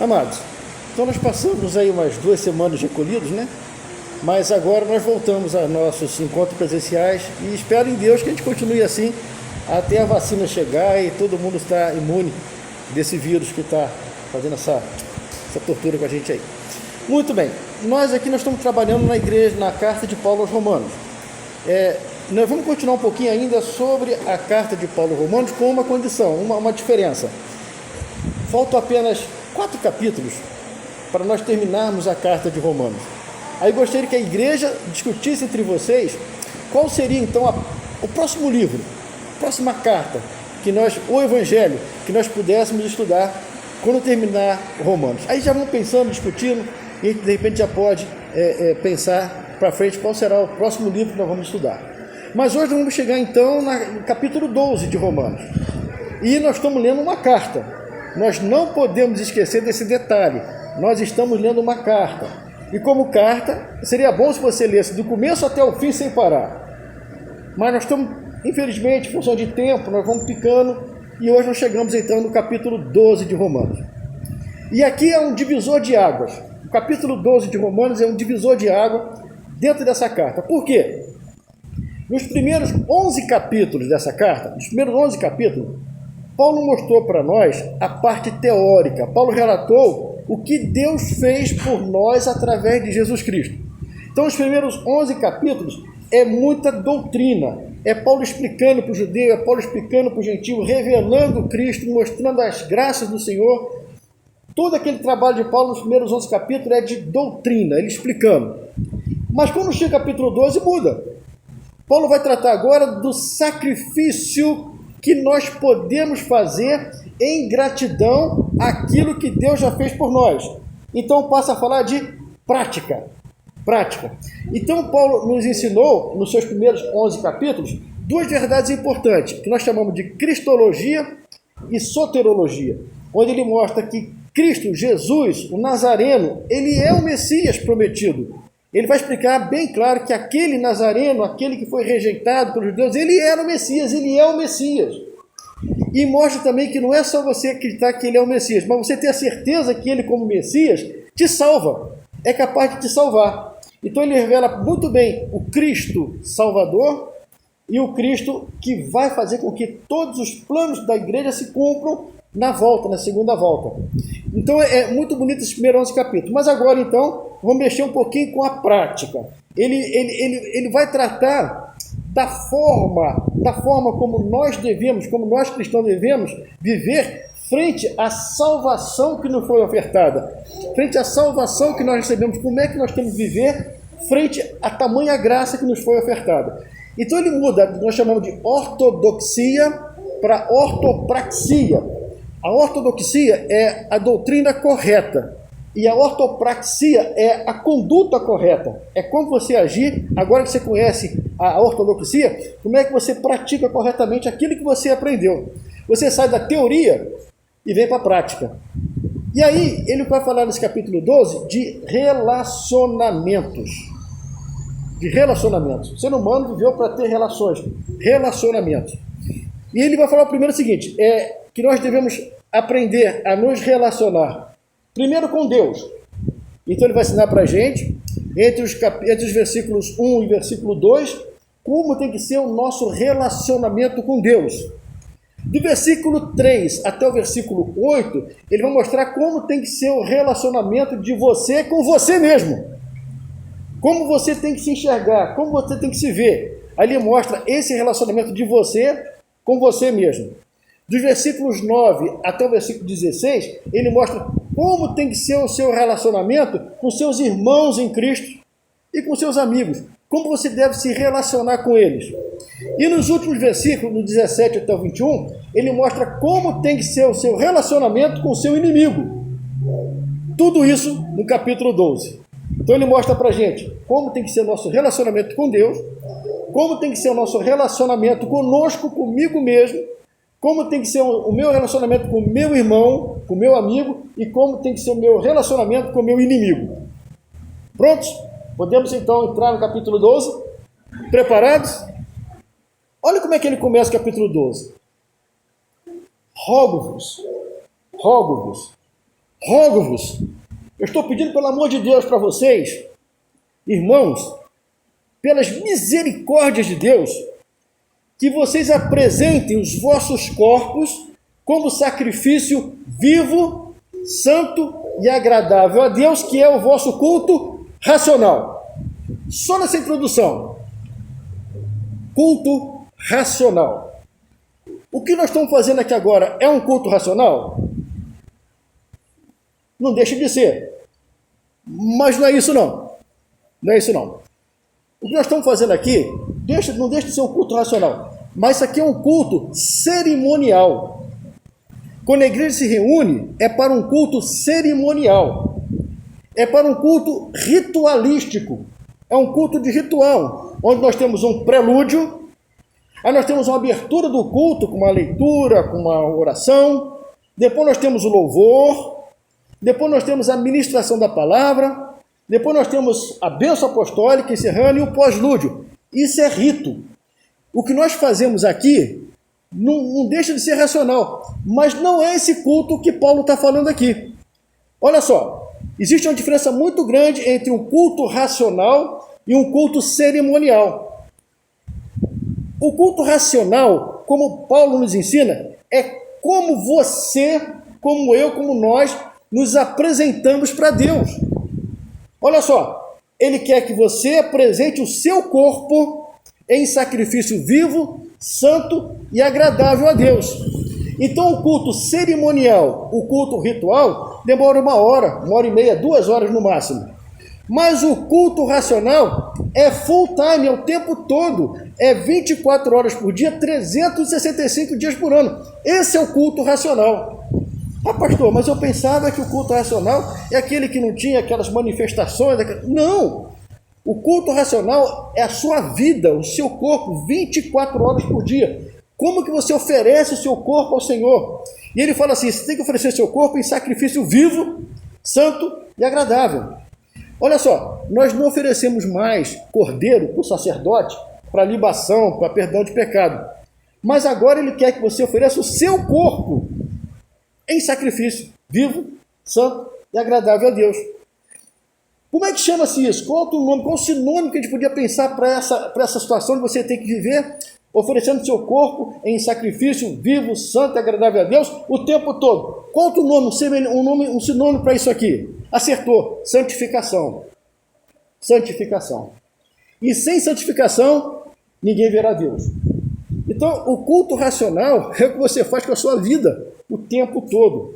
Amados, então nós passamos aí umas 2 semanas recolhidos, né? Mas agora nós voltamos a nossos encontros presenciais e espero em Deus que a gente continue assim até a vacina chegar e todo mundo estar imune desse vírus que está fazendo essa tortura com a gente aí. Muito bem, nós estamos trabalhando na igreja, na carta de Paulo aos Romanos. Nós vamos continuar um pouquinho ainda sobre a carta de Paulo aos Romanos com uma condição, uma diferença. Faltam apenas 4 capítulos para nós terminarmos a carta de Romanos. Aí gostaria que a igreja discutisse entre vocês qual seria então o próximo livro, a próxima carta, o evangelho, que nós pudéssemos estudar quando terminar Romanos. Aí já vamos pensando, discutindo, e de repente já pode pensar para frente qual será o próximo livro que nós vamos estudar. Mas hoje vamos chegar então no capítulo 12 de Romanos. E nós estamos lendo uma carta. Nós não podemos esquecer desse detalhe. Nós estamos lendo uma carta. E como carta, seria bom se você lesse do começo até o fim sem parar. Mas nós estamos, infelizmente, em função de tempo, nós vamos picando. E hoje nós chegamos então no capítulo 12 de Romanos. E aqui é um divisor de águas. O capítulo 12 de Romanos é um divisor de água dentro dessa carta. Por quê? Nos primeiros 11 capítulos dessa carta, Paulo mostrou para nós a parte teórica. Paulo relatou o que Deus fez por nós através de Jesus Cristo. Então, os primeiros 11 capítulos é muita doutrina. É Paulo explicando para o judeu, é Paulo explicando para o gentio, revelando Cristo, mostrando as graças do Senhor. Todo aquele trabalho de Paulo nos primeiros 11 capítulos é de doutrina, ele explicando. Mas quando chega o capítulo 12, muda. Paulo vai tratar agora do sacrifício que nós podemos fazer em gratidão àquilo que Deus já fez por nós. Então passa a falar de prática. Então Paulo nos ensinou, nos seus primeiros 11 capítulos, 2 verdades importantes, que nós chamamos de cristologia e soterologia, onde ele mostra que Cristo, Jesus, o Nazareno, ele é o Messias prometido. Ele vai explicar bem claro que aquele Nazareno, aquele que foi rejeitado pelos judeus, ele era o Messias, ele é o Messias. E mostra também que não é só você acreditar que ele é o Messias, mas você ter a certeza que ele, como Messias, te salva, é capaz de te salvar. Então ele revela muito bem o Cristo Salvador e o Cristo que vai fazer com que todos os planos da igreja se cumpram na segunda volta. Então é muito bonito esses primeiros 11 capítulos. Mas agora então, vamos mexer um pouquinho com a prática. Ele vai tratar da forma como nós cristãos devemos viver frente à salvação que nos foi ofertada, frente à salvação que nós recebemos, como é que nós temos que viver frente à tamanha graça que nos foi ofertada. Então ele muda, nós chamamos de ortodoxia para ortopraxia. A ortodoxia é a doutrina correta e a ortopraxia é a conduta correta. É como você agir, agora que você conhece a ortodoxia, como é que você pratica corretamente aquilo que você aprendeu. Você sai da teoria e vem para a prática. E aí ele vai falar nesse capítulo 12 de relacionamentos. O ser humano viveu para ter relacionamentos. E ele vai falar primeiro o seguinte, que nós devemos aprender a nos relacionar primeiro com Deus. Então ele vai ensinar para a gente, entre os versículos 1 e versículo 2, como tem que ser o nosso relacionamento com Deus. Do versículo 3 até o versículo 8, ele vai mostrar como tem que ser o relacionamento de você com você mesmo. Como você tem que se enxergar, como você tem que se ver. Aí ele mostra esse relacionamento de você com você mesmo. Dos versículos 9 até o versículo 16, ele mostra como tem que ser o seu relacionamento com seus irmãos em Cristo e com seus amigos. Como você deve se relacionar com eles. E nos últimos versículos, do 17 até o 21, ele mostra como tem que ser o seu relacionamento com o seu inimigo. Tudo isso no capítulo 12. Então ele mostra pra gente como tem que ser o nosso relacionamento com Deus, como tem que ser o nosso relacionamento conosco, comigo mesmo, como tem que ser o meu relacionamento com o meu irmão, com o meu amigo, e como tem que ser o meu relacionamento com o meu inimigo. Prontos? Podemos então entrar no capítulo 12? Preparados? Olha como é que ele começa o capítulo 12. Rogo-vos, rogo-vos, eu estou pedindo pelo amor de Deus para vocês, irmãos, pelas misericórdias de Deus, que vocês apresentem os vossos corpos como sacrifício vivo, santo e agradável a Deus, que é o vosso culto racional. Só nessa introdução, culto racional. O que nós estamos fazendo aqui agora é um culto racional? Não deixa de ser. Mas não é isso não. Não é isso não. O que nós estamos fazendo aqui, não deixa de ser um culto racional. Mas isso aqui é um culto cerimonial. Quando a igreja se reúne, é para um culto cerimonial. É para um culto ritualístico. É um culto de ritual, onde nós temos um prelúdio, aí nós temos uma abertura do culto, com uma leitura, com uma oração, depois nós temos o louvor, depois nós temos a ministração da palavra, depois nós temos a bênção apostólica encerrando e o pós-lúdio. Isso é rito. O que nós fazemos aqui não deixa de ser racional, mas não é esse culto que Paulo está falando aqui. Olha só, existe uma diferença muito grande entre um culto racional e um culto cerimonial. O culto racional, como Paulo nos ensina, é como você, como eu, como nós, nos apresentamos para Deus. Olha só, ele quer que você apresente o seu corpo em sacrifício vivo, santo e agradável a Deus. Então o culto cerimonial, o culto ritual, demora 1 hora, 1h30, 2 horas no máximo. Mas o culto racional é full time, é o tempo todo, é 24 horas por dia, 365 dias por ano. Esse é o culto racional. Ah, pastor, mas eu pensava que o culto racional é aquele que não tinha aquelas manifestações. Não! O culto racional é a sua vida, o seu corpo, 24 horas por dia. Como que você oferece o seu corpo ao Senhor? E ele fala assim, você tem que oferecer o seu corpo em sacrifício vivo, santo e agradável. Olha só, nós não oferecemos mais cordeiro para o sacerdote, para libação, para perdão de pecado. Mas agora ele quer que você ofereça o seu corpo em sacrifício vivo, santo e agradável a Deus. Como é que chama-se isso? Qual é o nome? Qual o sinônimo que a gente podia pensar para essa situação de você ter que viver oferecendo seu corpo em sacrifício vivo, santo e agradável a Deus o tempo todo? Qual é o nome, um sinônimo para isso aqui? Acertou. Santificação. Santificação. E sem santificação, ninguém verá Deus. Então, o culto racional é o que você faz com a sua vida o tempo todo.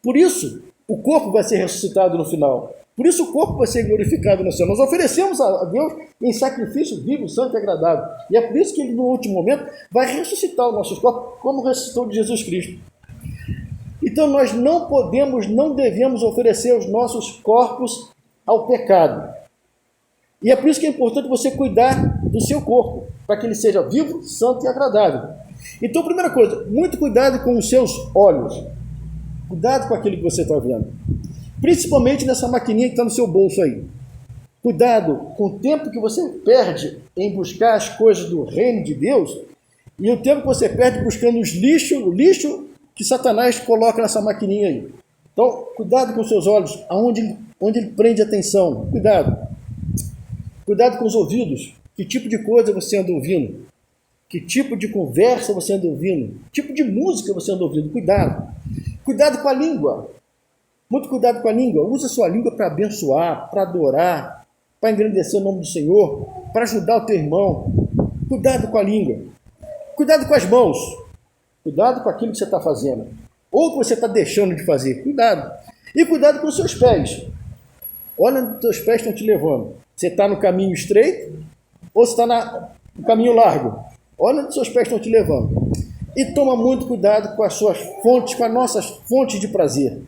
Por isso, o corpo vai ser ressuscitado no final. Por isso o corpo vai ser glorificado no céu. Nós oferecemos a Deus em sacrifício vivo, santo e agradável. E é por isso que ele, no último momento, vai ressuscitar os nossos corpos, como ressuscitou de Jesus Cristo. Então nós não podemos, não devemos oferecer os nossos corpos ao pecado. E é por isso que é importante você cuidar do seu corpo, para que ele seja vivo, santo e agradável. Então, primeira coisa, muito cuidado com os seus olhos. Cuidado com aquilo que você está vendo. Principalmente nessa maquininha que está no seu bolso aí. Cuidado com o tempo que você perde em buscar as coisas do reino de Deus e o tempo que você perde buscando o lixo que Satanás coloca nessa maquininha aí. Então, cuidado com os seus olhos, onde ele prende atenção. Cuidado. Cuidado com os ouvidos. Que tipo de coisa você anda ouvindo? Que tipo de conversa você anda ouvindo? Que tipo de música você anda ouvindo? Cuidado. Cuidado com a língua. Muito cuidado com a língua. Usa a sua língua para abençoar, para adorar, para engrandecer o nome do Senhor, para ajudar o teu irmão. Cuidado com a língua. Cuidado com as mãos. Cuidado com aquilo que você está fazendo. Ou que você está deixando de fazer. Cuidado. E cuidado com os seus pés. Olha onde os teus pés estão te levando. Você está no caminho estreito ou você está no caminho largo? Olha onde os seus pés estão te levando. E toma muito cuidado com as suas fontes, com as nossas fontes de prazer.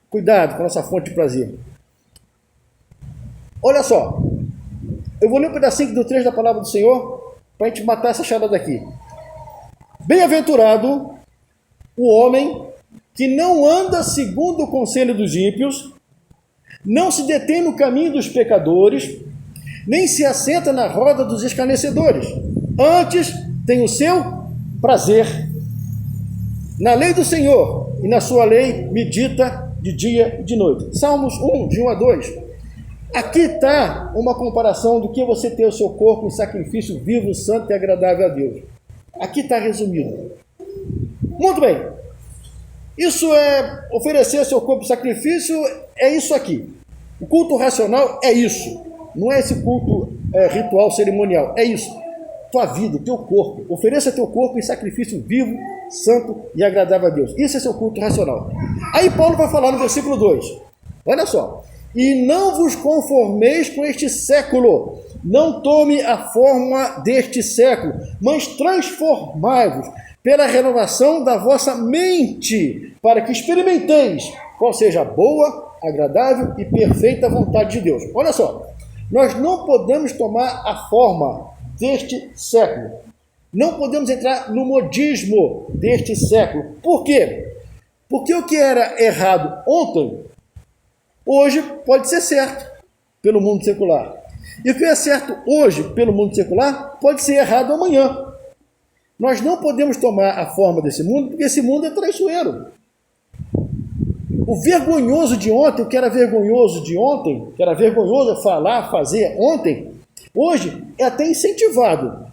Cuidado com a nossa fonte de prazer. Olha só. Eu vou ler um pedacinho do trecho da palavra do Senhor para a gente matar essa charada aqui. Bem-aventurado o homem que não anda segundo o conselho dos ímpios, não se detém no caminho dos pecadores, nem se assenta na roda dos escarnecedores. Antes tem o seu prazer na lei do Senhor, e na sua lei medita de dia e de noite. Salmos 1, de 1 a 2. Aqui está uma comparação do que você ter o seu corpo em sacrifício vivo, santo e agradável a Deus. Aqui está resumido. Muito bem. Isso é oferecer seu corpo em sacrifício, é isso aqui. O culto racional é isso. Não é esse culto ritual cerimonial, é isso. Tua vida, teu corpo. Ofereça teu corpo em sacrifício vivo, santo e agradável a Deus. Isso é seu culto racional. Aí Paulo vai falar no versículo 2. Olha só. E não vos conformeis com este século, não tome a forma deste século, mas transformai-vos pela renovação da vossa mente, para que experimenteis qual seja a boa, agradável e perfeita vontade de Deus. Olha só, nós não podemos tomar a forma deste século, não podemos entrar no modismo deste século. Por quê? Porque o que era errado ontem, hoje pode ser certo pelo mundo secular. E o que é certo hoje pelo mundo secular pode ser errado amanhã. Nós não podemos tomar a forma desse mundo, porque esse mundo é traiçoeiro. O vergonhoso de ontem, o que era vergonhoso de ontem, que era vergonhoso falar, fazer ontem, hoje é até incentivado.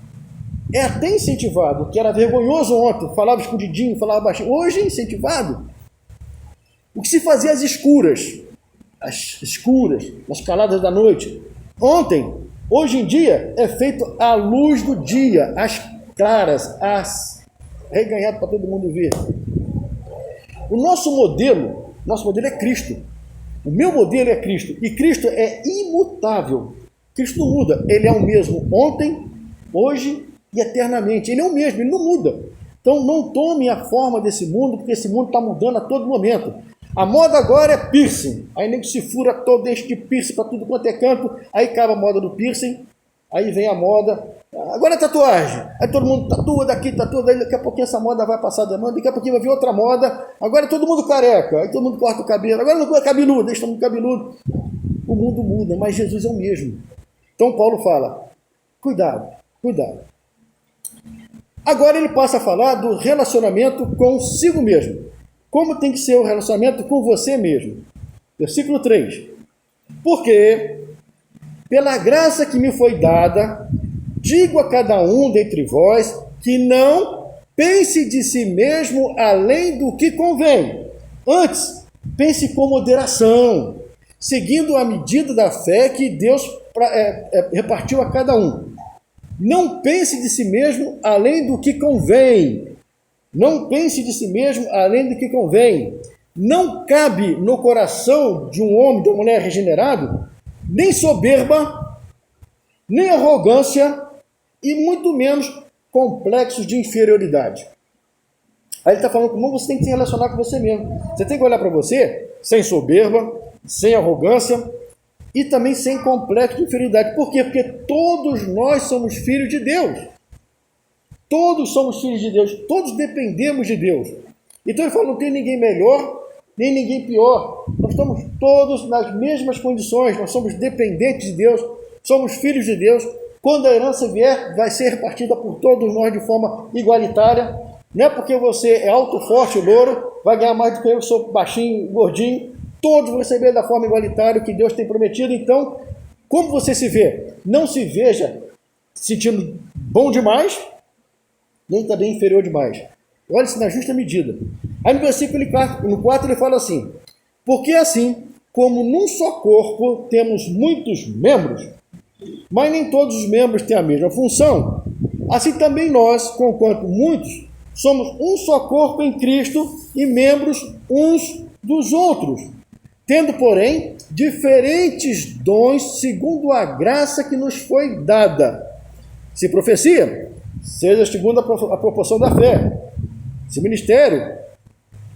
É até incentivado. O que era vergonhoso ontem, falava escondidinho, falava baixinho, hoje é incentivado. O que se fazia às escuras, nas caladas da noite, ontem, hoje em dia, é feito à luz do dia, às claras, reganhado para todo mundo ver. O nosso modelo é Cristo. O meu modelo é Cristo. E Cristo é imutável. Cristo não muda. Ele é o mesmo ontem, hoje e eternamente. Ele é o mesmo, ele não muda. Então não tome a forma desse mundo, porque esse mundo está mudando a todo momento. A moda agora é piercing. Aí nem se fura todo este piercing para tudo quanto é canto. Aí acaba a moda do piercing. Aí vem a moda. Agora é tatuagem. Aí todo mundo tatua daqui, tatua daí. Daqui a pouquinho essa moda vai passar da moda. Daqui a pouquinho vai vir outra moda. Agora é todo mundo careca. Aí todo mundo corta o cabelo. Agora não é cabeludo, deixa todo mundo cabeludo. O mundo muda, mas Jesus é o mesmo. Então Paulo fala, cuidado, cuidado. Agora ele passa a falar do relacionamento consigo mesmo. Como tem que ser o relacionamento com você mesmo? Versículo 3. Porque, pela graça que me foi dada, digo a cada um dentre vós que não pense de si mesmo além do que convém. Antes, pense com moderação, seguindo a medida da fé que Deus repartiu a cada um. Não pense de si mesmo além do que convém. Não pense de si mesmo além do que convém. Não cabe no coração de um homem, de uma mulher regenerado, nem soberba, nem arrogância e muito menos complexos de inferioridade. Aí ele está falando como você tem que se relacionar com você mesmo. Você tem que olhar para você sem soberba, sem arrogância e também sem complexo de inferioridade. Por quê? Porque todos nós somos filhos de Deus. Todos somos filhos de Deus. Todos dependemos de Deus. Então ele fala, não tem ninguém melhor, nem ninguém pior. Nós estamos todos nas mesmas condições. Nós somos dependentes de Deus. Somos filhos de Deus. Quando a herança vier, vai ser repartida por todos nós de forma igualitária. Não é porque você é alto, forte, louro, vai ganhar mais do que eu, sou baixinho, gordinho. Todos vão receber da forma igualitária o que Deus tem prometido. Então, como você se vê? Não se veja sentindo bom demais, nem também inferior demais. Olhe-se na justa medida. Aí no versículo 4 ele fala assim, porque assim, como num só corpo temos muitos membros, mas nem todos os membros têm a mesma função, assim também nós, conquanto muitos, somos um só corpo em Cristo e membros uns dos outros, tendo, porém, diferentes dons segundo a graça que nos foi dada. Se profecia, seja segundo a proporção da fé. Se ministério,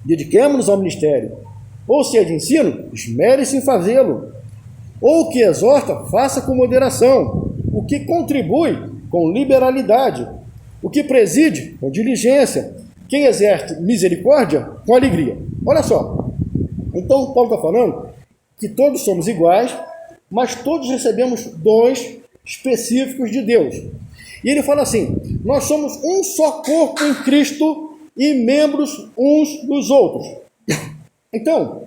dediquemo-nos ao ministério. Ou se é de ensino, esmere-se em fazê-lo. Ou o que exorta, faça com moderação. O que contribui, com liberalidade. O que preside, com diligência. Quem exerce misericórdia, com alegria. Olha só. Então, Paulo está falando que todos somos iguais, mas todos recebemos dons específicos de Deus. E ele fala assim, nós somos um só corpo em Cristo e membros uns dos outros. Então,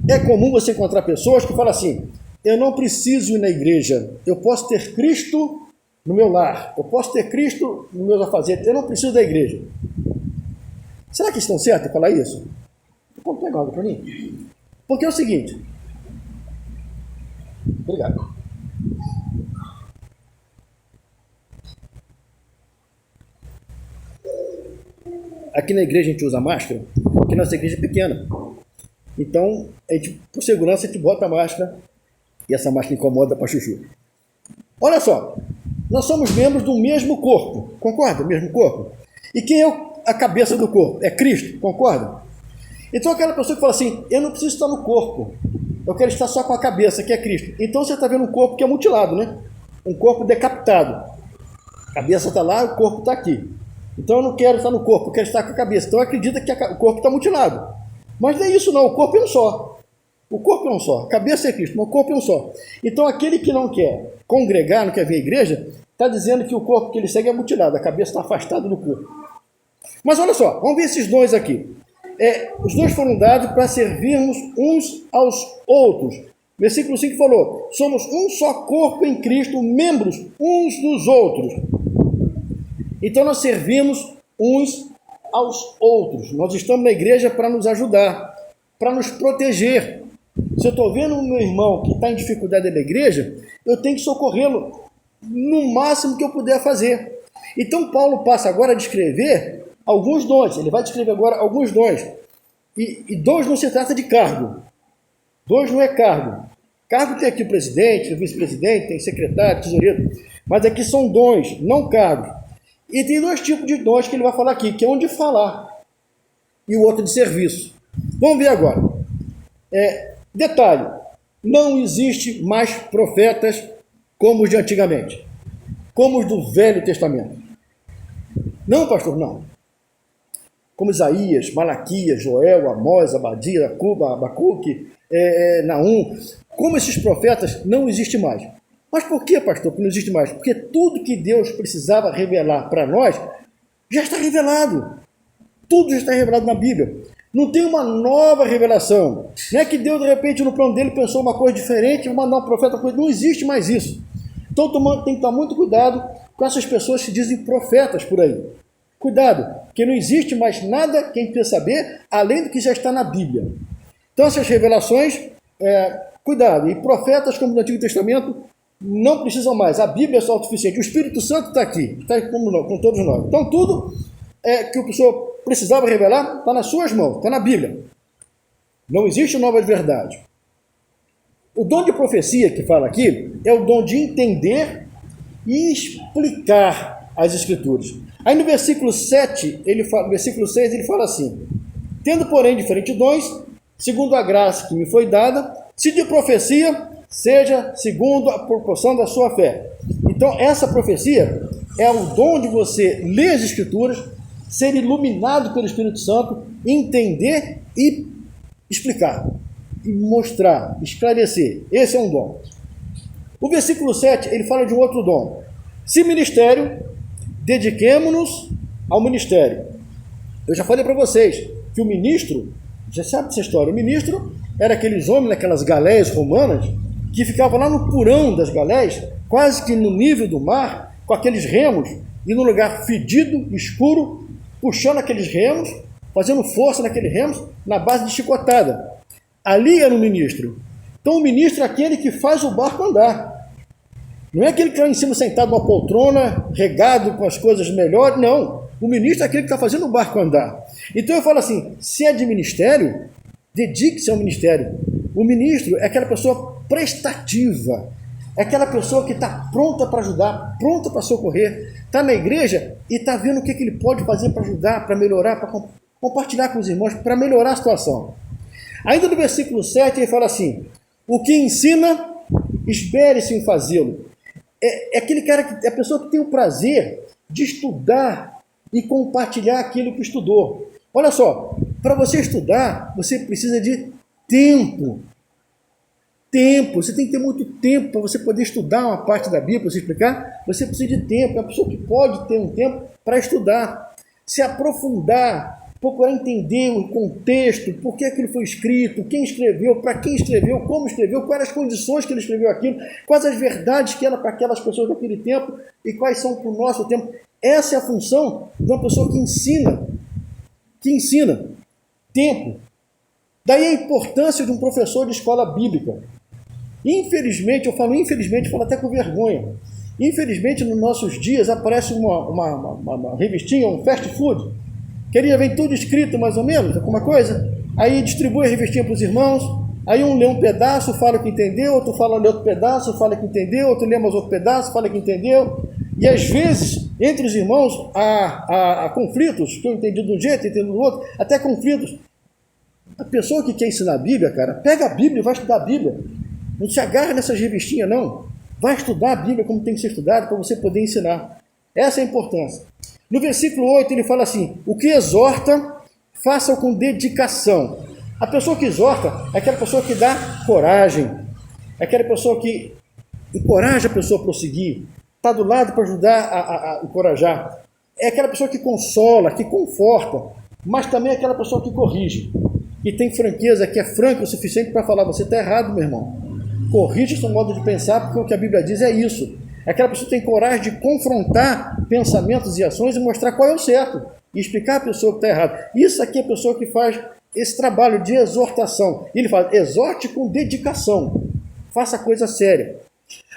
É comum você encontrar pessoas que falam assim: eu não preciso ir na igreja, eu posso ter Cristo no meu lar, eu posso ter Cristo nos meus afazeres, eu não preciso da igreja. Será que estão certos em falar isso? Pode pegar algo para mim? Porque é o seguinte. Obrigado. Aqui na igreja a gente usa máscara, porque nossa igreja é pequena. Então, a gente, por segurança, a gente bota a máscara e essa máscara incomoda para chuchu. Olha só, nós somos membros do mesmo corpo, concorda? Mesmo corpo. E quem é a cabeça do corpo? É Cristo, concorda? Então aquela pessoa que fala assim: eu não preciso estar no corpo, eu quero estar só com a cabeça, que é Cristo. Então você está vendo um corpo que é mutilado, né? Um corpo decapitado. A cabeça está lá, o corpo está aqui. Então eu não quero estar no corpo, eu quero estar com a cabeça. Então acredita que o corpo está mutilado. Mas não é isso não, o corpo é um só. O corpo é um só, a cabeça é Cristo, mas o corpo é um só. Então aquele que não quer congregar, não quer vir à igreja, está dizendo que o corpo que ele segue é mutilado, a cabeça está afastada do corpo. Mas olha só, vamos ver esses dons aqui. Os dons foram dados para servirmos uns aos outros. Versículo 5 falou: somos um só corpo em Cristo, membros uns dos outros. Então nós servimos uns aos outros. Nós estamos na igreja para nos ajudar, para nos proteger. Se eu estou vendo o meu irmão que está em dificuldade na igreja, eu tenho que socorrê-lo no máximo que eu puder fazer. Então Paulo passa agora a descrever alguns dons. Ele vai descrever agora alguns dons. E dons não se trata de cargo. Dons não é cargo. Cargo tem aqui o presidente, o vice-presidente, tem secretário, tesoureiro. Mas aqui são dons, não cargos. E tem dois tipos de dons que ele vai falar aqui, que é um de falar e o outro de serviço. Vamos ver agora. Detalhe, não existe mais profetas como os de antigamente, como os do Velho Testamento. Não, pastor, não. Como Isaías, Malaquias, Joel, Amós, Abadia, Abacuque, Naum. Como esses profetas não existem mais. Mas por que, pastor, que não existe mais? Porque tudo que Deus precisava revelar para nós já está revelado. Tudo já está revelado na Bíblia. Não tem uma nova revelação. Não é que Deus, de repente, no plano dele pensou uma coisa diferente, vou mandar um profeta. Não existe mais isso. Então tem que tomar muito cuidado com essas pessoas que dizem profetas por aí. Cuidado, porque não existe mais nada que a gente precisa saber além do que já está na Bíblia. Então essas revelações, cuidado. E profetas como no Antigo Testamento não precisam mais. A Bíblia é só o suficiente. O Espírito Santo está aqui, está com todos nós. Então tudo que o pessoa precisava revelar está nas suas mãos, está na Bíblia. Não existe nova verdade. O dom de profecia que fala aqui é o dom de entender e explicar as Escrituras. Aí no versículo 7, versículo 6, ele fala assim: tendo, porém, diferentes dons, segundo a graça que me foi dada, se de profecia, seja segundo a proporção da sua fé. Então, essa profecia é o dom de você ler as Escrituras, ser iluminado pelo Espírito Santo, entender e explicar, e mostrar, esclarecer. Esse é um dom. O versículo 7, ele fala de um outro dom. Se ministério, dediquemo-nos ao ministério. Eu já falei para vocês que o ministro, já sabe dessa história, o ministro era aqueles homens naquelas galéias romanas que ficavam lá no porão das galéias, quase que no nível do mar, com aqueles remos, e num lugar fedido, escuro, puxando aqueles remos, fazendo força naqueles remos, na base de chicotada. Ali era o ministro. Então o ministro é aquele que faz o barco andar. Não é aquele que está em cima sentado numa poltrona, regado com as coisas melhores, não. O ministro é aquele que está fazendo o barco andar. Então eu falo assim, se é de ministério, dedique-se ao ministério. O ministro é aquela pessoa prestativa, é aquela pessoa que está pronta para ajudar, pronta para socorrer, está na igreja e está vendo o que ele pode fazer para ajudar, para melhorar, para compartilhar com os irmãos, para melhorar a situação. Ainda no versículo 7 ele fala assim, o que ensina, esmere-se em fazê-lo. É aquele cara, é a pessoa que tem o prazer de estudar e compartilhar aquilo que estudou. Olha só, para você estudar, você precisa de tempo. Você tem que ter muito tempo para você poder estudar uma parte da Bíblia, para você explicar. Você precisa de tempo, é uma pessoa que pode ter um tempo para estudar, se aprofundar. procurar entender o contexto, por que aquilo foi escrito, quem escreveu, para quem escreveu, como escreveu, quais as condições que ele escreveu aquilo, quais as verdades que eram para aquelas pessoas daquele tempo e quais são para o nosso tempo. Essa é a função de uma pessoa que ensina tempo. Daí a importância de um professor de escola bíblica. Infelizmente, eu falo até com vergonha. Infelizmente, nos nossos dias aparece uma revistinha, um fast food, que ali vem tudo escrito mais ou menos, alguma coisa, aí distribui a revistinha para os irmãos, aí um lê um pedaço, fala que entendeu, outro fala lê outro pedaço, fala que entendeu, outro lê mais outro pedaço, fala que entendeu, e às vezes, entre os irmãos, há conflitos, que eu entendi de um jeito, eu entendi do outro, até conflitos. A pessoa que quer ensinar a Bíblia, cara, pega a Bíblia e vai estudar a Bíblia. Não se agarra nessas revistinhas, não. Vai estudar a Bíblia como tem que ser estudado para você poder ensinar. Essa é a importância. No versículo 8 ele fala assim, o que exorta, faça com dedicação. A pessoa que exorta é aquela pessoa que dá coragem, é aquela pessoa que encoraja a pessoa a prosseguir, está do lado para ajudar a encorajar. É aquela pessoa que consola, que conforta, mas também é aquela pessoa que corrige, que tem franqueza, que é franco o suficiente para falar, você está errado, meu irmão. Corrige seu modo de pensar, porque o que a Bíblia diz é isso. É aquela pessoa que tem coragem de confrontar pensamentos e ações e mostrar qual é o certo, e explicar a pessoa que está errada. Isso aqui é a pessoa que faz esse trabalho de exortação. Ele fala, exorte com dedicação, faça coisa séria.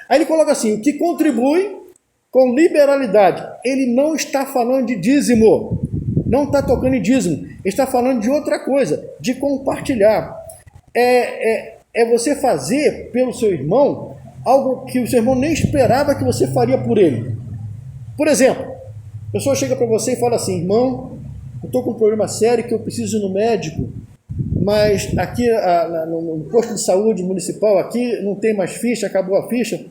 Aí ele coloca assim, o que contribui com liberalidade. Ele não está falando de dízimo, não está tocando em dízimo, ele está falando de outra coisa, de compartilhar. É você fazer pelo seu irmão algo que o seu irmão nem esperava que você faria por ele. Por exemplo, a pessoa chega para você e fala assim, irmão, eu estou com um problema sério que eu preciso ir no médico, mas aqui no posto de saúde municipal aqui não tem mais ficha, acabou a ficha.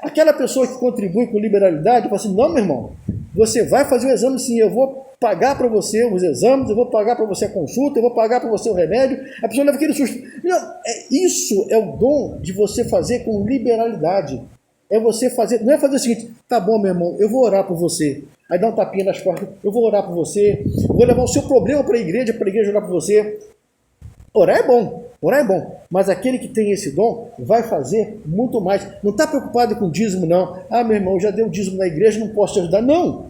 Aquela pessoa que contribui com liberalidade fala assim, não, meu irmão, você vai fazer o exame sim, eu vou pagar para você os exames, eu vou pagar para você a consulta, eu vou pagar para você o remédio. A pessoa leva aquele susto. Isso é o dom de você fazer com liberalidade. É você fazer, não é fazer o seguinte, tá bom, meu irmão, eu vou orar por você. Aí dá um tapinha nas costas, eu vou orar por você, vou levar o seu problema para a igreja orar por você. Orar é bom, mas aquele que tem esse dom vai fazer muito mais. Não está preocupado com dízimo, não. Ah, meu irmão, já deu dízimo na igreja, não posso te ajudar. Não,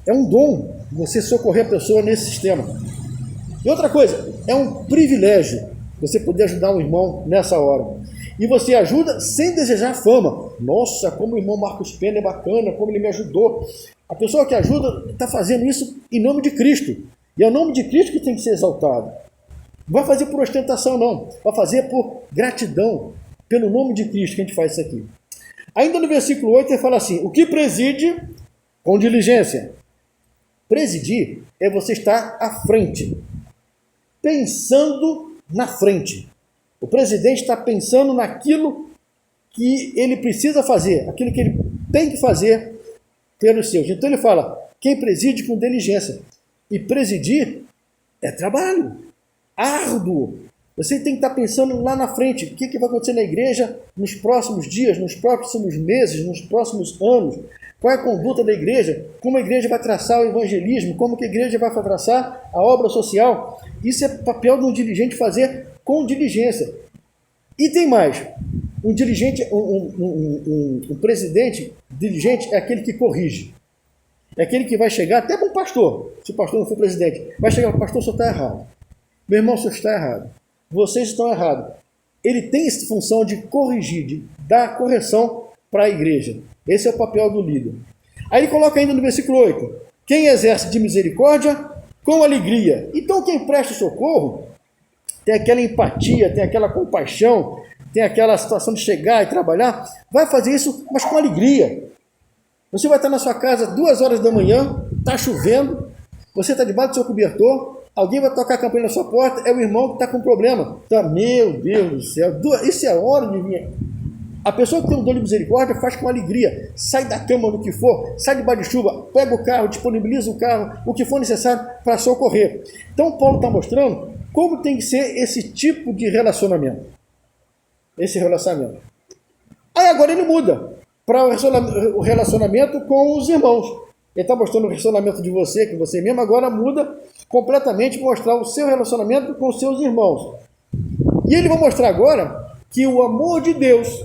é um dom você socorrer a pessoa nesse sistema. E outra coisa, é um privilégio você poder ajudar um irmão nessa hora. E você ajuda sem desejar fama. Nossa, como o irmão Marcos Pena é bacana, como ele me ajudou. A pessoa que ajuda está fazendo isso em nome de Cristo. E é o nome de Cristo que tem que ser exaltado. Não vai fazer por ostentação, não. Vai fazer por gratidão, pelo nome de Cristo que a gente faz isso aqui. Ainda no versículo 8 ele fala assim, o que preside com diligência. Presidir é você estar à frente, pensando na frente. O presidente está pensando naquilo que ele precisa fazer, aquilo que ele tem que fazer pelos seus. Então ele fala, quem preside com diligência. E presidir é trabalho, árduo. Você tem que estar pensando lá na frente, o que vai acontecer na igreja nos próximos dias, nos próximos meses, nos próximos anos. Qual é a conduta da igreja? Como a igreja vai traçar o evangelismo? Como que a igreja vai traçar a obra social? Isso é papel de um dirigente fazer com diligência. E tem mais. Um dirigente, um presidente diligente é aquele que corrige. É aquele que vai chegar até para um pastor, se o pastor não for presidente, vai chegar para o pastor, o senhor está errado. Meu irmão, o senhor está errado. Vocês estão errados. Ele tem essa função de corrigir, de dar correção para a igreja. Esse é o papel do líder. Aí ele coloca ainda no versículo 8, quem exerce de misericórdia com alegria. Então quem presta socorro tem aquela empatia, tem aquela compaixão, tem aquela situação de chegar e trabalhar, vai fazer isso, mas com alegria. Você vai estar na sua casa 2 horas da manhã, está chovendo, você está debaixo do seu cobertor, alguém vai tocar a campainha na sua porta, é o irmão que está com problema. Tá, meu Deus do céu, isso é a hora de vir. A pessoa que tem um dom de misericórdia faz com alegria, sai da cama no que for, sai debaixo de chuva, pega o carro, disponibiliza o carro, o que for necessário para socorrer. Então Paulo está mostrando como tem que ser esse tipo de relacionamento. Esse relacionamento. Aí agora ele muda para o relacionamento com os irmãos. Ele está mostrando o relacionamento de você com você mesmo, agora muda completamente, mostrar o seu relacionamento com os seus irmãos. E ele vai mostrar agora que o amor de Deus,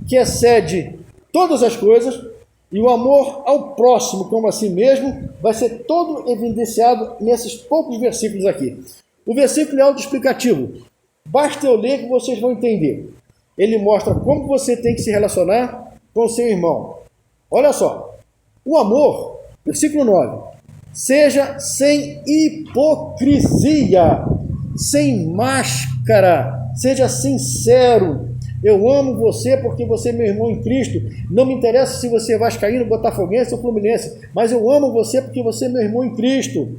que excede todas as coisas, e o amor ao próximo como a si mesmo, vai ser todo evidenciado nesses poucos versículos aqui. O versículo é autoexplicativo. Basta eu ler que vocês vão entender. Ele mostra como você tem que se relacionar com o seu irmão. Olha só. O amor, versículo 9. Seja sem hipocrisia, sem máscara, seja sincero. Eu amo você porque você é meu irmão em Cristo. Não me interessa se você é vascaíno, botafoguense ou fluminense, mas eu amo você porque você é meu irmão em Cristo.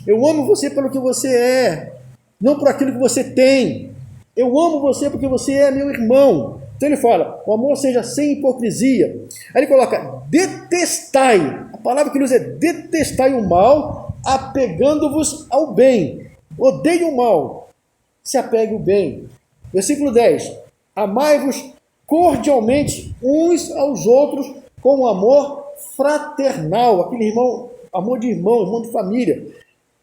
Eu amo você pelo que você é, não por aquilo que você tem. Eu amo você porque você é meu irmão. Então ele fala, o amor seja sem hipocrisia. Aí ele coloca, detestai. A palavra que ele usa é detestai o mal, apegando-vos ao bem. Odeie o mal, se apegue ao bem. Versículo 10. Amai-vos cordialmente uns aos outros com amor fraternal. Aquele irmão, amor de irmão de família.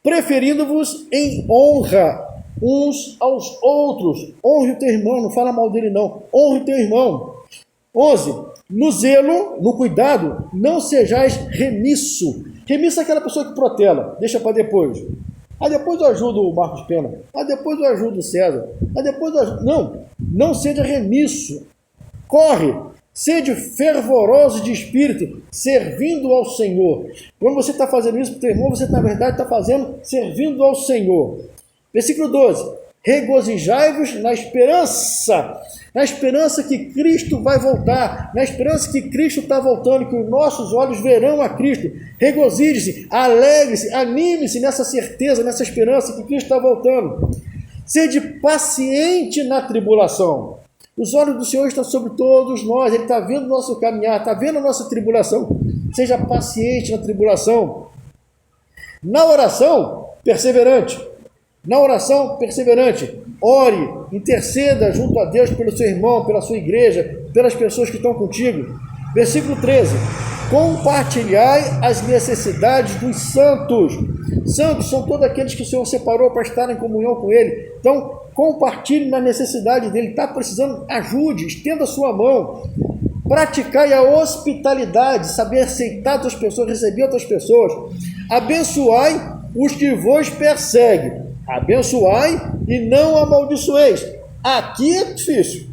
Preferindo-vos em honra uns aos outros. Honre o teu irmão, não fala mal dele não. Honre o teu irmão. 11. No zelo, no cuidado, não sejais remisso. Remisso é aquela pessoa que protela, deixa para depois. Depois eu ajudo o Marcos Pena. Depois eu ajudo o César. Depois eu ajudo... Não seja remisso. Corre. Sede fervoroso de espírito, servindo ao Senhor. Quando você está fazendo isso para o teu irmão, você na verdade está fazendo servindo ao Senhor. Versículo 12. Regozijai-vos na esperança que Cristo vai voltar, na esperança que Cristo está voltando, que os nossos olhos verão a Cristo. Regozije-se, alegre-se, anime-se nessa certeza, nessa esperança que Cristo está voltando. Sede paciente na tribulação. Os olhos do Senhor estão sobre todos nós, Ele está vendo o nosso caminhar, está vendo a nossa tribulação. Seja paciente na tribulação. Na oração, perseverante. Na oração, perseverante. Ore, interceda junto a Deus pelo seu irmão, pela sua igreja, pelas pessoas que estão contigo. Versículo 13. Compartilhai as necessidades dos santos. Santos são todos aqueles que o Senhor separou para estar em comunhão com Ele. Então, compartilhe na necessidade dele. Está precisando, ajude, estenda a sua mão. Praticai a hospitalidade, saber aceitar outras pessoas, receber outras pessoas. Abençoai os que vos perseguem. Abençoai e não amaldiçoeis. Aqui é difícil.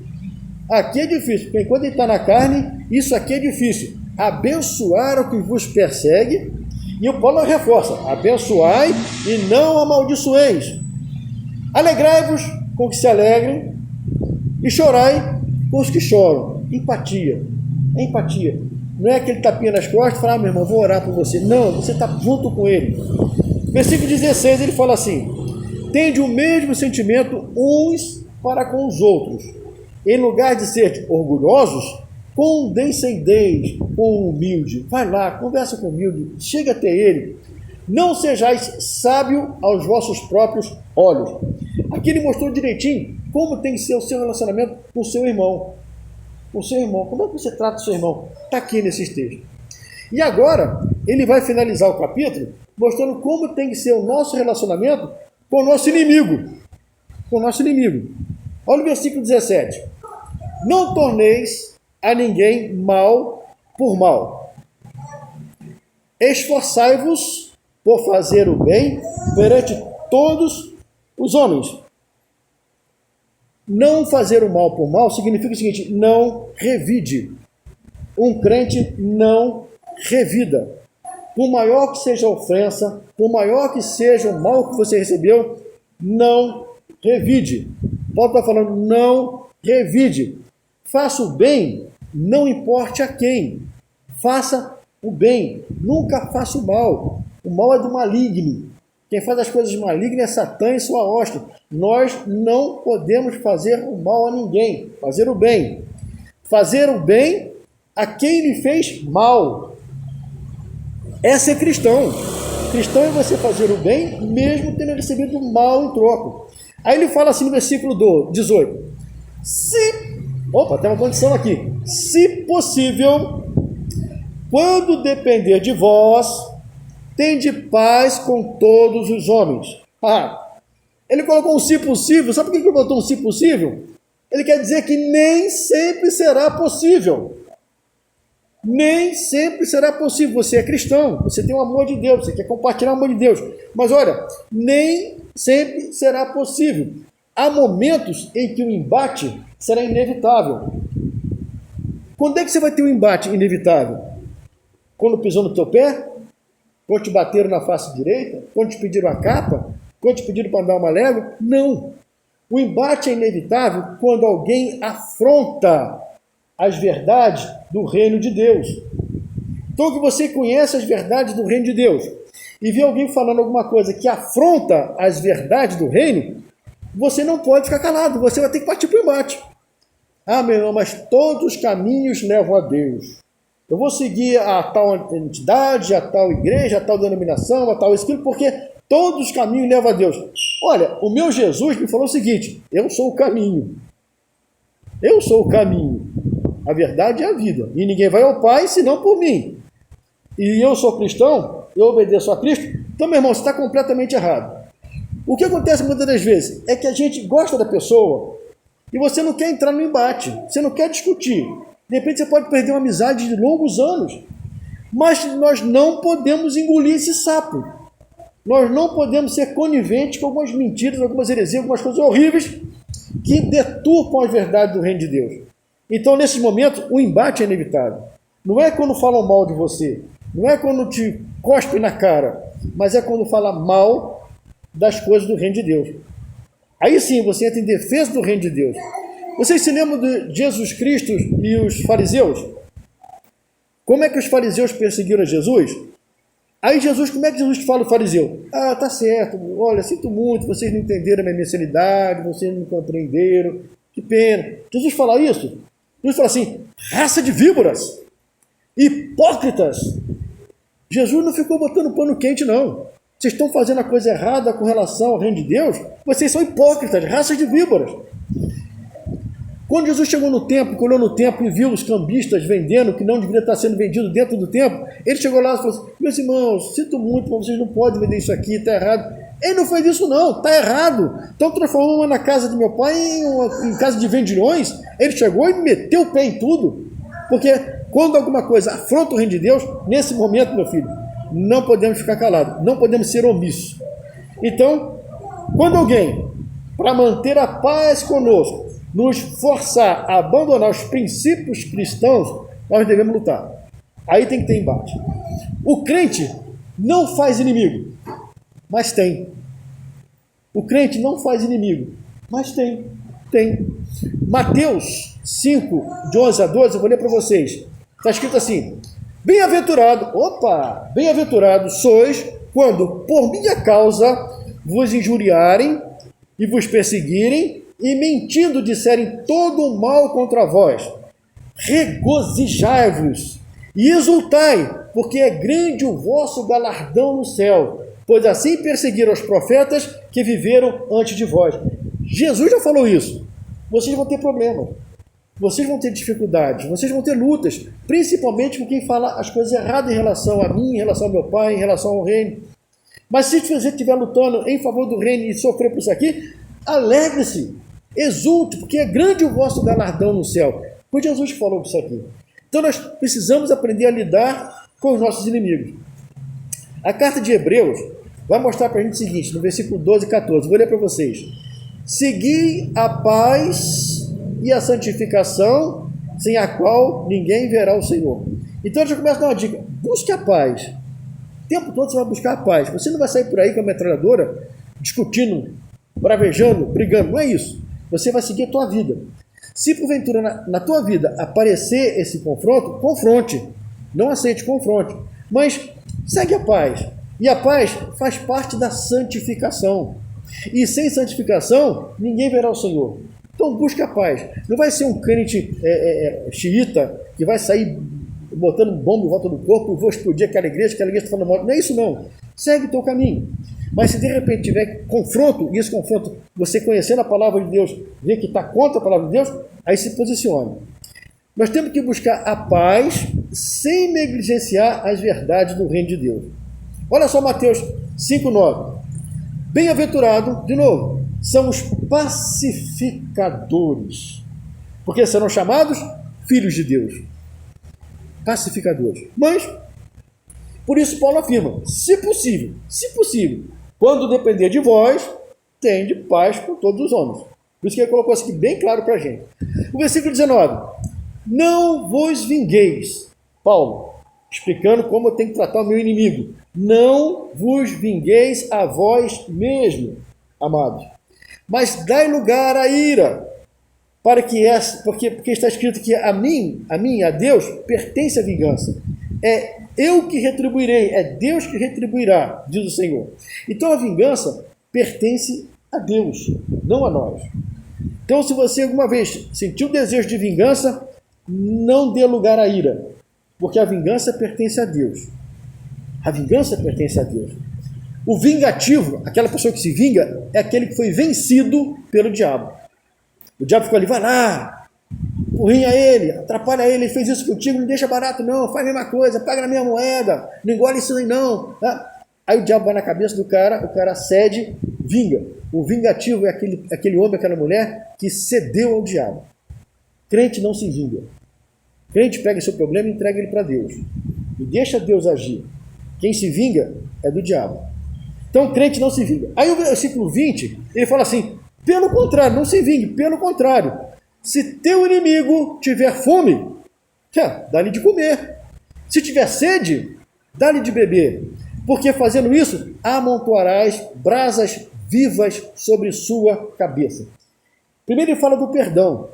Aqui é difícil, porque enquanto ele está na carne, isso aqui é difícil. Abençoar o que vos persegue. E o Paulo reforça, abençoai e não amaldiçoeis. Alegrai-vos com os que se alegrem e chorai com os que choram. Empatia. É empatia. Não é aquele tapinha nas costas e falar, meu irmão, vou orar por você. Não, você está junto com ele. Versículo 16, ele fala assim, tende o mesmo sentimento uns para com os outros. Em lugar de ser orgulhosos, condescendeis com o humilde. Vai lá, conversa com o humilde, chega até ele. Não sejais sábio aos vossos próprios olhos. Aqui ele mostrou direitinho como tem que ser o seu relacionamento com o seu irmão. Com o seu irmão. Como é que você trata o seu irmão? Está aqui nesses textos. E agora, ele vai finalizar o capítulo mostrando como tem que ser o nosso relacionamento com o nosso inimigo. Com o nosso inimigo. Olha o versículo 17. Não torneis a ninguém mal por mal. Esforçai-vos por fazer o bem perante todos os homens. Não fazer o mal por mal significa o seguinte, não revide. Um crente não revida. Por maior que seja a ofensa, por maior que seja o mal que você recebeu, não revide. Paulo está falando, não revide. Faça o bem, não importe a quem. Faça o bem, nunca faça o mal. O mal é do maligno. Quem faz as coisas malignas é Satã e sua hóstia. Nós não podemos fazer o mal a ninguém. Fazer o bem. Fazer o bem a quem lhe fez mal. É ser cristão. Cristão é você fazer o bem, mesmo tendo recebido o mal em troco. Aí ele fala assim no versículo 18. Tem uma condição aqui. Se possível, quando depender de vós, tende paz com todos os homens. Ele colocou um se possível. Sabe por que ele botou um se possível? Ele quer dizer que nem sempre será possível. Nem sempre será possível. Você é cristão, você tem o amor de Deus, você quer compartilhar o amor de Deus. Mas olha, nem sempre será possível. Há momentos em que o embate será inevitável. Quando é que você vai ter um embate inevitável? Quando pisou no teu pé? Quando te bateram na face direita? Quando te pediram a capa? Quando te pediram para andar uma légua? Não. O embate é inevitável quando alguém afronta as verdades do reino de Deus. Então, que você conhece as verdades do reino de Deus e vê alguém falando alguma coisa que afronta as verdades do reino, você não pode ficar calado, você vai ter que partir para o embate. Meu irmão, mas todos os caminhos levam a Deus. Eu vou seguir a tal entidade, a tal igreja, a tal denominação, a tal esquilo, porque todos os caminhos levam a Deus. Olha, o meu Jesus me falou o seguinte: eu sou o caminho. Eu sou o caminho. A verdade é a vida. E ninguém vai ao Pai senão por mim. E eu sou cristão, eu obedeço a Cristo. Então, meu irmão, você está completamente errado. O que acontece muitas das vezes é que a gente gosta da pessoa e você não quer entrar no embate, você não quer discutir. De repente você pode perder uma amizade de longos anos. Mas nós não podemos engolir esse sapo. Nós não podemos ser coniventes com algumas mentiras, algumas heresias, algumas coisas horríveis que deturpam as verdades do reino de Deus. Então, nesses momentos, o embate é inevitável. Não é quando falam mal de você, não é quando te cospem na cara, mas é quando fala mal das coisas do reino de Deus. Aí sim, você entra em defesa do reino de Deus. Vocês se lembram de Jesus Cristo e os fariseus? Como é que os fariseus perseguiram Jesus? Aí Jesus, como é que Jesus fala ao fariseu? Tá certo, olha, sinto muito, vocês não entenderam a minha messianidade, vocês não compreenderam, que pena. Jesus fala isso? Jesus fala assim: raça de víboras, hipócritas. Jesus não ficou botando pano quente, não. Vocês estão fazendo a coisa errada com relação ao reino de Deus? Vocês são hipócritas, raça de víboras. Quando Jesus chegou no templo, olhou no templo e viu os cambistas vendendo, que não deveria estar sendo vendido dentro do templo, ele chegou lá e falou assim: meus irmãos, sinto muito, mas vocês não podem vender isso aqui, está errado. Ele não fez isso não, está errado. Estão transformando uma na casa de meu pai em casa de vendilhões. Ele chegou e meteu o pé em tudo. Porque quando alguma coisa afronta o reino de Deus, nesse momento, meu filho, não podemos ficar calados, não podemos ser omissos. Então, quando alguém, para manter a paz conosco, nos forçar a abandonar os princípios cristãos, nós devemos lutar. Aí tem que ter embate. O crente não faz inimigo, mas tem. O crente não faz inimigo, mas tem. Mateus 5, de 11 a 12, eu vou ler para vocês. Está escrito assim: bem-aventurados sois quando, por minha causa, vos injuriarem e vos perseguirem, e mentindo disserem todo o mal contra vós. Regozijai-vos e exultai, porque é grande o vosso galardão no céu, pois assim perseguiram os profetas que viveram antes de vós. Jesus já falou isso. Vocês vão ter problemas, vocês vão ter dificuldades, vocês vão ter lutas, principalmente com quem fala as coisas erradas em relação a mim, em relação ao meu pai, em relação ao reino. Mas se você estiver lutando em favor do reino e sofrer por isso aqui, alegre-se, exulte, porque é grande o vosso galardão no céu. Pois Jesus falou isso aqui. Então nós precisamos aprender a lidar com os nossos inimigos. A carta de Hebreus vai mostrar para a gente o seguinte, no versículo 12 e 14, vou ler para vocês. Segui a paz e a santificação, sem a qual ninguém verá o Senhor. Então já começa a dar uma dica: busque a paz. O tempo todo você vai buscar a paz. Você não vai sair por aí com a metralhadora discutindo, bravejando, brigando. Não é isso. Você vai seguir a tua vida. Se porventura na tua vida aparecer esse confronto, confronte. Não aceite, confronte. Mas segue a paz. E a paz faz parte da santificação. E sem santificação, ninguém verá o Senhor. Então busque a paz. Não vai ser um crente xiita que vai sair botando bomba em volta do corpo, vou explodir aquela igreja está falando mal. Não é isso não. Segue o teu caminho. Mas se de repente tiver confronto, e esse confronto, você conhecendo a palavra de Deus, ver que está contra a palavra de Deus, aí se posicione. Nós temos que buscar a paz sem negligenciar as verdades do reino de Deus. Olha só Mateus 5,9. Bem-aventurado, de novo, são os pacificadores, porque serão chamados filhos de Deus. Pacificadores. Mas, por isso Paulo afirma, se possível, quando depender de vós, tende paz com todos os homens. Por isso que ele colocou isso aqui bem claro para a gente. O versículo 19. Não vos vingueis. Paulo, explicando como eu tenho que tratar o meu inimigo. Não vos vingueis a vós mesmo, amados. Mas dai lugar à ira, para que porque está escrito que a mim, a Deus, pertence a vingança. É eu que retribuirei, é Deus que retribuirá, diz o Senhor. Então a vingança pertence a Deus, não a nós. Então, se você alguma vez sentiu desejo de vingança, não dê lugar à ira, porque a vingança pertence a Deus. A vingança pertence a Deus. O vingativo, aquela pessoa que se vinga, é aquele que foi vencido pelo diabo. O diabo ficou ali, vai lá, porrinha ele, atrapalha ele fez isso contigo, não deixa barato não, faz a mesma coisa, paga na minha moeda, não engole isso aí não. Aí o diabo vai na cabeça do cara, o cara cede, vinga. O vingativo é aquele homem, aquela mulher que cedeu ao diabo. Crente não se vinga. Crente pega seu problema e entrega ele para Deus. E deixa Deus agir. Quem se vinga é do diabo. Então, crente não se vinga. Aí o versículo 20, ele fala assim, pelo contrário, não se vingue, pelo contrário. Se teu inimigo tiver fome, dá-lhe de comer. Se tiver sede, dá-lhe de beber. Porque fazendo isso, amontoarás brasas vivas sobre sua cabeça. Primeiro ele fala do perdão.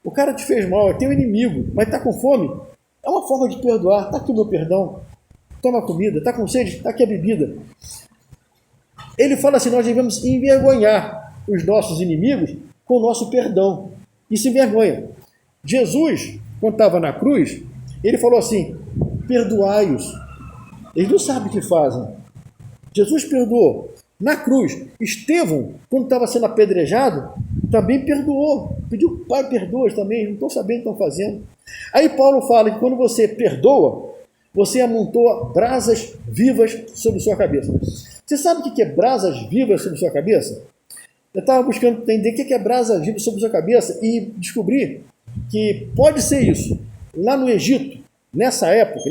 O cara te fez mal, é teu inimigo, mas está com fome. É uma forma de perdoar. Está aqui o meu perdão. Toma comida. Está com sede? Está aqui a bebida. Ele fala assim, nós devemos envergonhar os nossos inimigos com o nosso perdão. Isso envergonha. Jesus, quando estava na cruz, ele falou assim, perdoai-os. Eles não sabem o que fazem. Jesus perdoou. Na cruz, Estevão, quando estava sendo apedrejado, também perdoou. Pediu, Pai, perdoa também, não estão sabendo o que estão fazendo. Aí Paulo fala que quando você perdoa, você amontoa brasas vivas sobre sua cabeça. Você sabe o que é brasas vivas sobre sua cabeça? Eu estava buscando entender o que é brasas vivas sobre sua cabeça e descobri que pode ser isso. Lá no Egito, nessa época,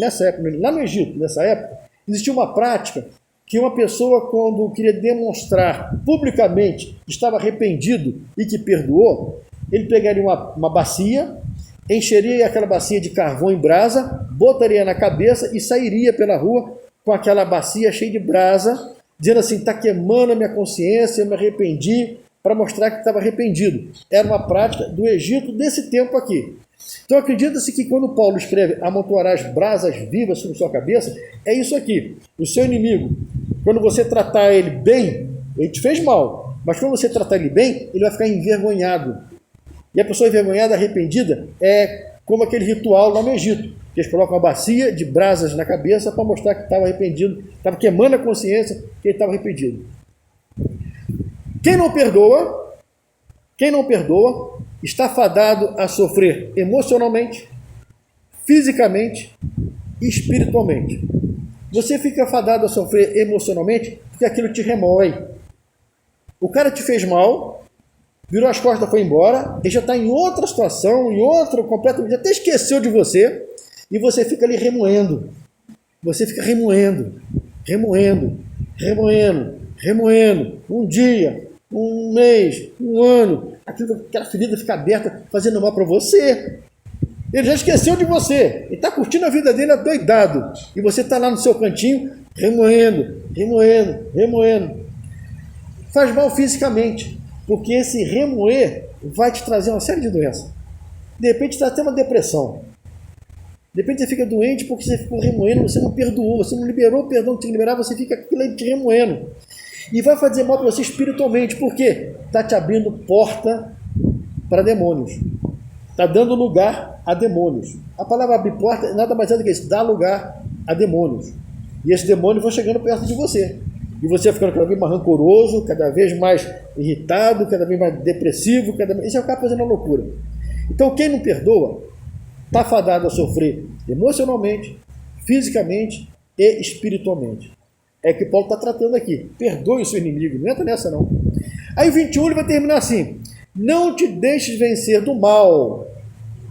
existia uma prática que uma pessoa, quando queria demonstrar publicamente que estava arrependido e que perdoou, ele pegaria uma bacia, encheria aquela bacia de carvão em brasa, botaria na cabeça e sairia pela rua com aquela bacia cheia de brasa, dizendo assim, está queimando a minha consciência, eu me arrependi, para mostrar que estava arrependido. Era uma prática do Egito desse tempo aqui. Então acredita-se que quando Paulo escreve amontoarás brasas vivas sobre sua cabeça, é isso aqui. O seu inimigo, quando você tratar ele bem, ele te fez mal, mas quando você tratar ele bem, ele vai ficar envergonhado. E a pessoa envergonhada, arrependida, é como aquele ritual lá no Egito, que eles colocam uma bacia de brasas na cabeça para mostrar que estava arrependido, estava queimando a consciência que ele estava arrependido. Quem não perdoa, está fadado a sofrer emocionalmente, fisicamente e espiritualmente. Você fica fadado a sofrer emocionalmente porque aquilo te remói. O cara te fez mal, virou as costas, foi embora, ele já está em outra situação, completamente, até esqueceu de você, e você fica ali remoendo. Você fica remoendo. Um dia, um mês, um ano, aquela ferida fica aberta, fazendo mal para você. Ele já esqueceu de você, ele está curtindo a vida dele adoidado, e você está lá no seu cantinho, remoendo. Faz mal fisicamente, porque esse remoer vai te trazer uma série de doenças. De repente traz até uma depressão. De repente você fica doente porque você ficou remoendo, você não perdoou, você não liberou o perdão que tinha que liberar, você fica aquilo aí te remoendo. E vai fazer mal para você espiritualmente, por quê? Está te abrindo porta para demônios. Está dando lugar a demônios. A palavra abrir porta nada mais é do que isso, dá lugar a demônios. E esses demônios vão chegando perto de você. E você vai ficando cada vez mais rancoroso, cada vez mais irritado, cada vez mais depressivo, e você vai ficar fazendo uma loucura. Então quem não perdoa está fadado a sofrer emocionalmente, fisicamente e espiritualmente. É que Paulo está tratando aqui. Perdoe o seu inimigo, não entra nessa não. Aí 21 ele vai terminar assim: não te deixes vencer do mal,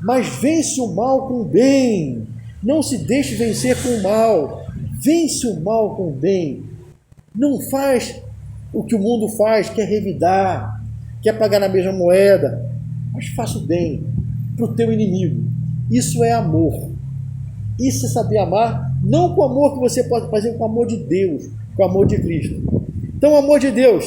mas vence o mal com o bem. Não se deixe vencer com o mal, vence o mal com o bem. Não faz o que o mundo faz, quer revidar, quer pagar na mesma moeda, mas faça o bem para o teu inimigo. Isso é amor. Isso é saber amar, não com o amor que você pode fazer, com o amor de Deus, com o amor de Cristo. Então o amor de Deus